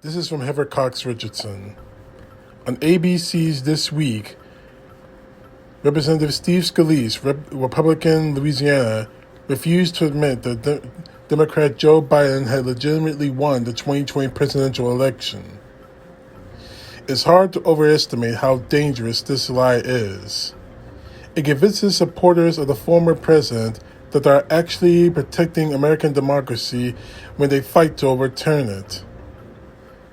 This is from Cox Richardson. On ABC's This Week, Representative Steve Scalise, Republican Louisiana, refused to admit that Democrat Joe Biden had legitimately won the 2020 presidential election. It's hard to overestimate how dangerous this lie is. It convinces supporters of the former president that they are actually protecting American democracy when they fight to overturn it.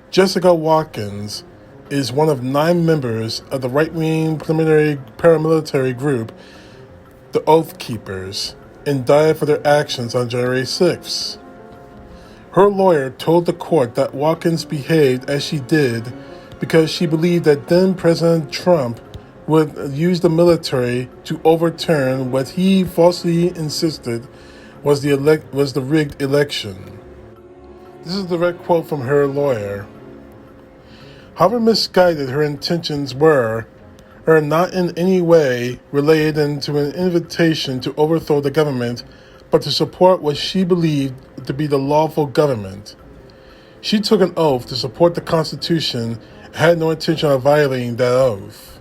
Jessica Watkins is one of 9 members of the right-wing paramilitary group, the Oath Keepers, indicted for their actions on January 6th. Her lawyer told the court that Watkins behaved as she did because she believed that then-President Trump would use the military to overturn what he falsely insisted was the rigged election. This is a direct quote from her lawyer. However misguided her intentions were not in any way related to an invitation to overthrow the government, but to support what she believed to be the lawful government. She took an oath to support the Constitution and had no intention of violating that oath.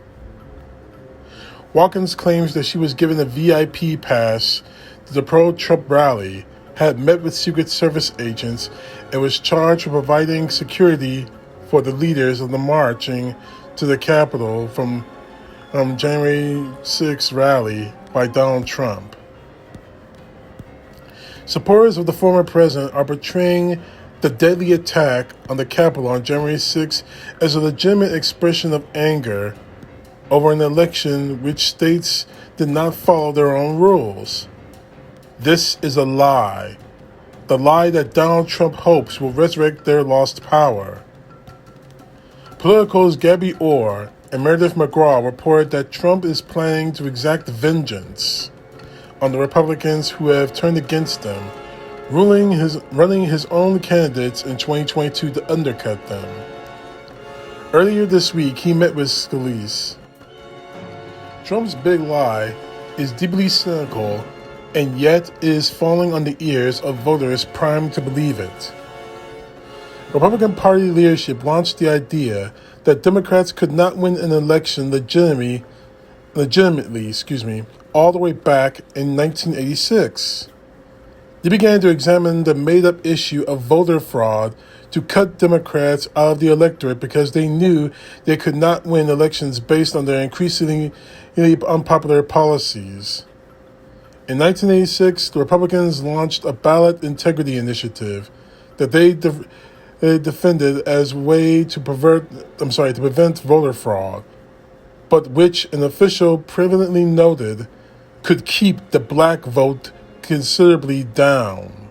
Watkins claims that she was given a VIP pass to the pro-Trump rally, had met with Secret Service agents, and was charged with providing security for the leaders of the marching to the Capitol from January 6th rally by Donald Trump. Supporters of the former president are portraying the deadly attack on the Capitol on January 6th as a legitimate expression of anger over an election which states did not follow their own rules. This is a lie. The lie that Donald Trump hopes will resurrect their lost power. Politicos Gabby Orr and Meredith McGraw reported that Trump is planning to exact vengeance on the Republicans who have turned against him, running his own candidates in 2022 to undercut them. Earlier this week, he met with Scalise. Trump's big lie is deeply cynical and yet is falling on the ears of voters primed to believe it. Republican Party leadership launched the idea that Democrats could not win an election legitimately, all the way back in 1986. They began to examine the made-up issue of voter fraud to cut Democrats out of the electorate because they knew they could not win elections based on their increasingly unpopular policies. In 1986, the Republicans launched a ballot integrity initiative that they defended as a way to prevent voter fraud, but which an official privately noted could keep the black vote considerably down.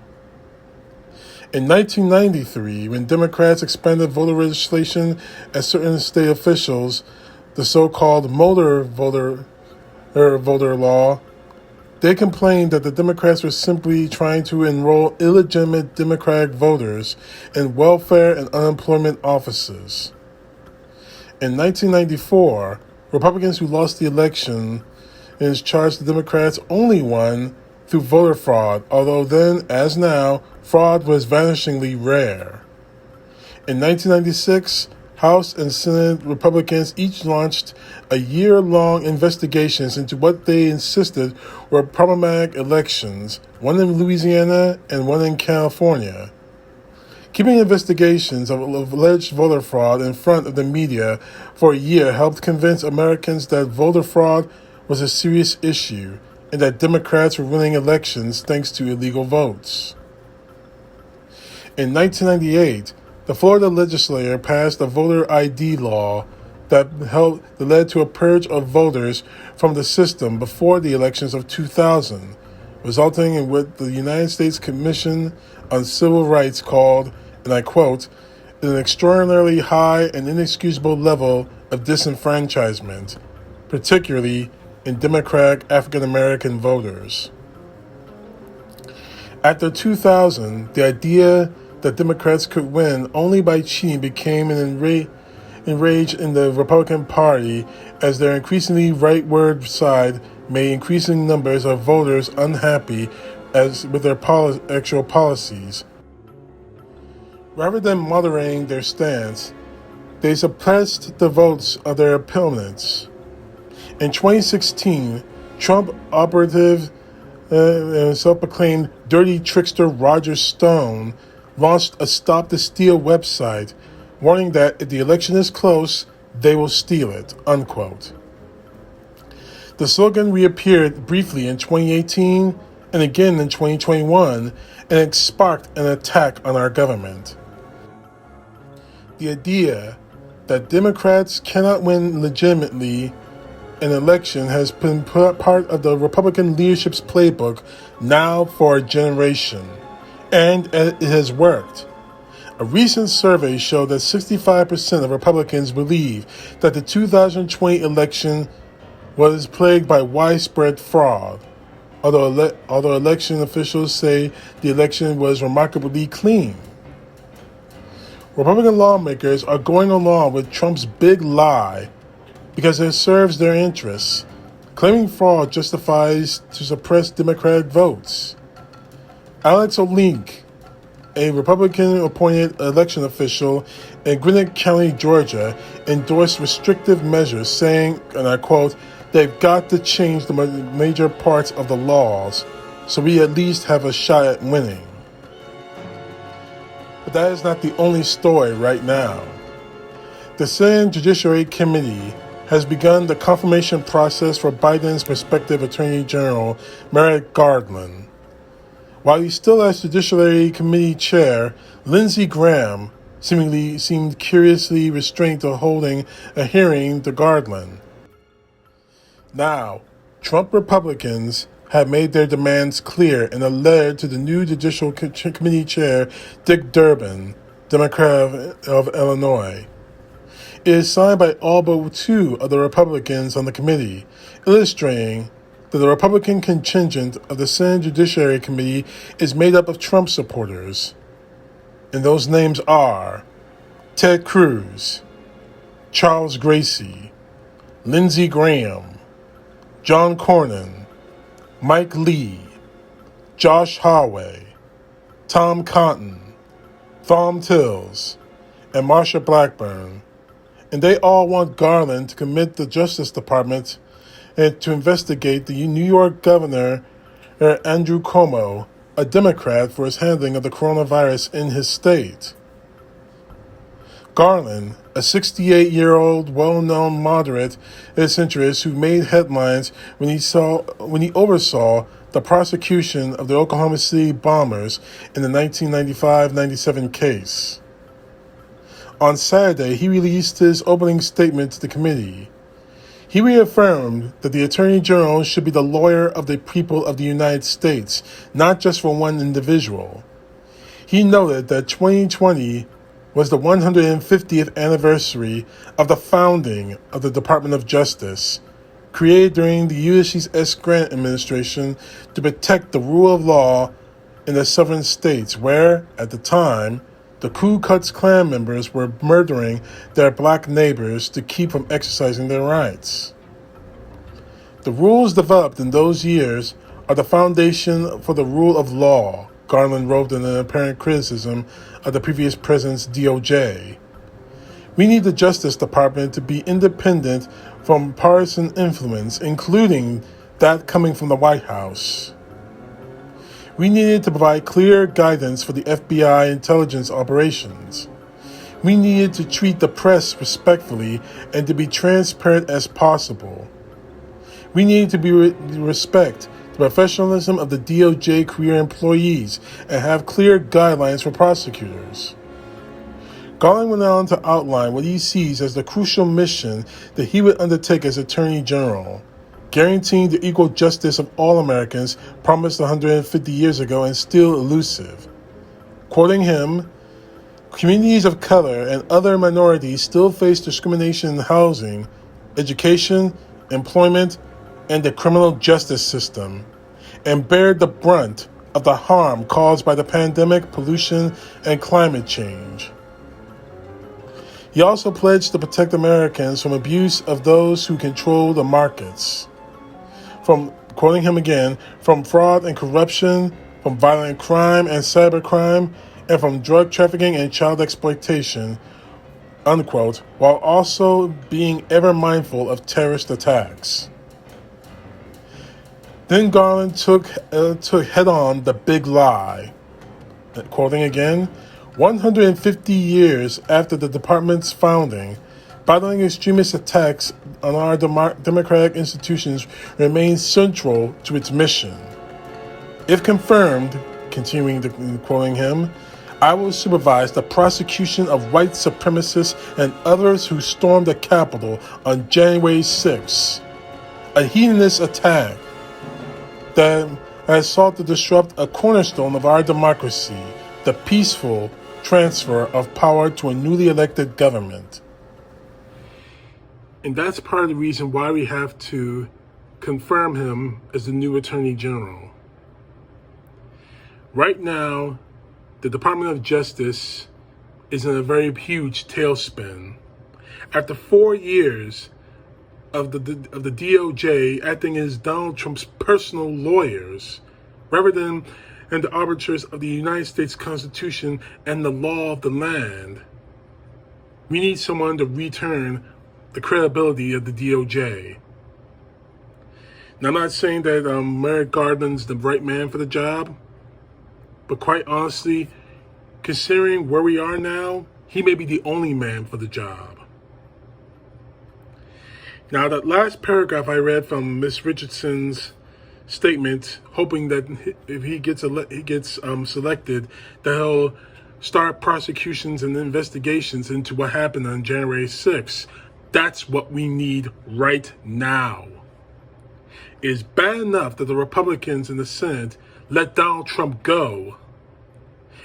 In 1993, when Democrats expanded voter registration at certain state officials, the so-called motor voter law, they complained that the Democrats were simply trying to enroll illegitimate Democratic voters in welfare and unemployment offices. In 1994, Republicans who lost the election charged the Democrats only won through voter fraud, although then, as now, fraud was vanishingly rare. In 1996, House and Senate Republicans each launched a year-long investigations into what they insisted were problematic elections, one in Louisiana and one in California. Keeping investigations of alleged voter fraud in front of the media for a year helped convince Americans that voter fraud was a serious issue and that Democrats were winning elections thanks to illegal votes. In 1998, the Florida legislature passed a voter ID law that led to a purge of voters from the system before the elections of 2000, resulting in what the United States Commission on Civil Rights called, and I quote, an extraordinarily high and inexcusable level of disenfranchisement, particularly in Democratic African American voters. After 2000, the idea that Democrats could win only by cheating became an enrage in the Republican Party as their increasingly rightward side made increasing numbers of voters unhappy with their actual policies. Rather than moderating their stance, they suppressed the votes of their opponents. In 2016, Trump operative self-proclaimed dirty trickster Roger Stone launched a Stop the Steal website, warning that if the election is close, they will steal it, unquote. The slogan reappeared briefly in 2018 and again in 2021, and it sparked an attack on our government. The idea that Democrats cannot win legitimately an election has been part of the Republican leadership's playbook now for a generation, and it has worked. A recent survey showed that 65% of Republicans believe that the 2020 election was plagued by widespread fraud, although election officials say the election was remarkably clean. Republican lawmakers are going along with Trump's big lie because it serves their interests. Claiming fraud justifies to suppress Democratic votes. Alex O'Link, a Republican-appointed election official in Gwinnett County, Georgia, endorsed restrictive measures, saying, and I quote, "They've got to change the major parts of the laws so we at least have a shot at winning." But that is not the only story right now. The Senate Judiciary Committee has begun the confirmation process for Biden's prospective Attorney General, Merrick Garland. While he's still as Judiciary Committee Chair, Lindsey Graham seemed curiously restrained to holding a hearing to Garland. Now, Trump Republicans have made their demands clear in a letter to the new Judicial Committee Chair, Dick Durbin, Democrat of Illinois. It is signed by all but two of the Republicans on the committee, illustrating that the Republican contingent of the Senate Judiciary Committee is made up of Trump supporters. And those names are Ted Cruz, Charles Gracie, Lindsey Graham, John Cornyn, Mike Lee, Josh Hawley, Tom Cotton, Thom Tillis, and Marsha Blackburn. And they all want Garland to commit the Justice Department and to investigate the New York Governor, Andrew Cuomo, a Democrat, for his handling of the coronavirus in his state. Garland, a 68-year-old well-known moderate centrist who made headlines when he oversaw the prosecution of the Oklahoma City bombers in the 1995-97 case. On Saturday, he released his opening statement to the committee. He reaffirmed that the Attorney General should be the lawyer of the people of the United States, not just for one individual. He noted that 2020 was the 150th anniversary of the founding of the Department of Justice, created during the Ulysses S. Grant administration to protect the rule of law in the southern states where, at the time, the Ku Klux Klan members were murdering their black neighbors to keep from exercising their rights. The rules developed in those years are the foundation for the rule of law, Garland wrote in an apparent criticism of the previous president's DOJ. We need the Justice Department to be independent from partisan influence, including that coming from the White House. We needed to provide clear guidance for the FBI intelligence operations. We needed to treat the press respectfully and to be transparent as possible. We needed to respect the professionalism of the DOJ career employees and have clear guidelines for prosecutors. Garland went on to outline what he sees as the crucial mission that he would undertake as Attorney General, guaranteeing the equal justice of all Americans promised 150 years ago and still elusive. Quoting him, communities of color and other minorities still face discrimination in housing, education, employment, and the criminal justice system, and bear the brunt of the harm caused by the pandemic, pollution, and climate change. He also pledged to protect Americans from abuse of those who control the markets. From, quoting him again, from fraud and corruption, from violent crime and cybercrime, and from drug trafficking and child exploitation, unquote, while also being ever mindful of terrorist attacks. Then Garland took head-on the big lie. Quoting again, 150 years after the department's founding, battling extremist attacks on our democratic institutions remains central to its mission. If confirmed, quoting him, I will supervise the prosecution of white supremacists and others who stormed the Capitol on January 6, a heinous attack that has sought to disrupt a cornerstone of our democracy, the peaceful transfer of power to a newly elected government. And that's part of the reason why we have to confirm him as the new Attorney General. Right now, the Department of Justice is in a very huge tailspin. After 4 years of the DOJ acting as Donald Trump's personal lawyers, rather than and the arbiters of the United States Constitution and the law of the land, we need someone to return the credibility of the DOJ. Now, I'm not saying that Merrick Garland's the right man for the job, but quite honestly, considering where we are now, he may be the only man for the job. Now, that last paragraph I read from Ms. Richardson's statement, hoping that if he gets selected, that he'll start prosecutions and investigations into what happened on January 6th. That's what we need right now. It's bad enough that the Republicans in the Senate let Donald Trump go.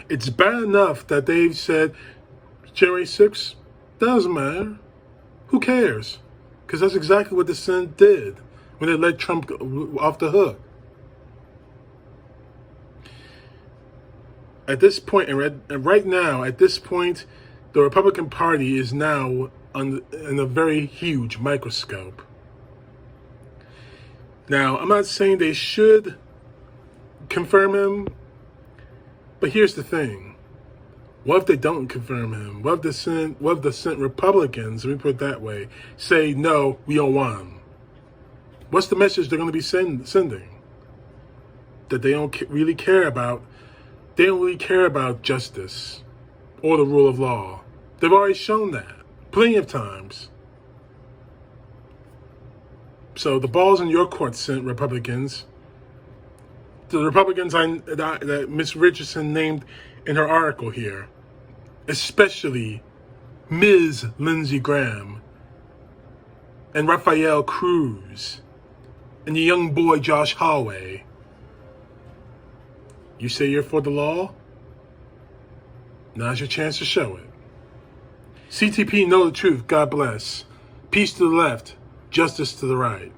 It's bad enough that they've said January 6th doesn't matter. Who cares? Because that's exactly what the Senate did when they let Trump off the hook. At this point, and right now, at this point, the Republican Party is now in a very huge microscope. Now, I'm not saying they should confirm him, but here's the thing. What if they don't confirm him? What if the Senate Republicans, let me put it that way, say, no, we don't want him? What's the message they're going to be sending? That they don't really care about justice or the rule of law. They've already shown that plenty of times. So the ball's in your court, Senate Republicans. The Republicans that Ms. Richardson named in her article here, especially Ms. Lindsey Graham and Rafael Cruz and the young boy Josh Hawley. You say you're for the law? Now's your chance to show it. CTP, know the truth. God bless. Peace to the left, justice to the right.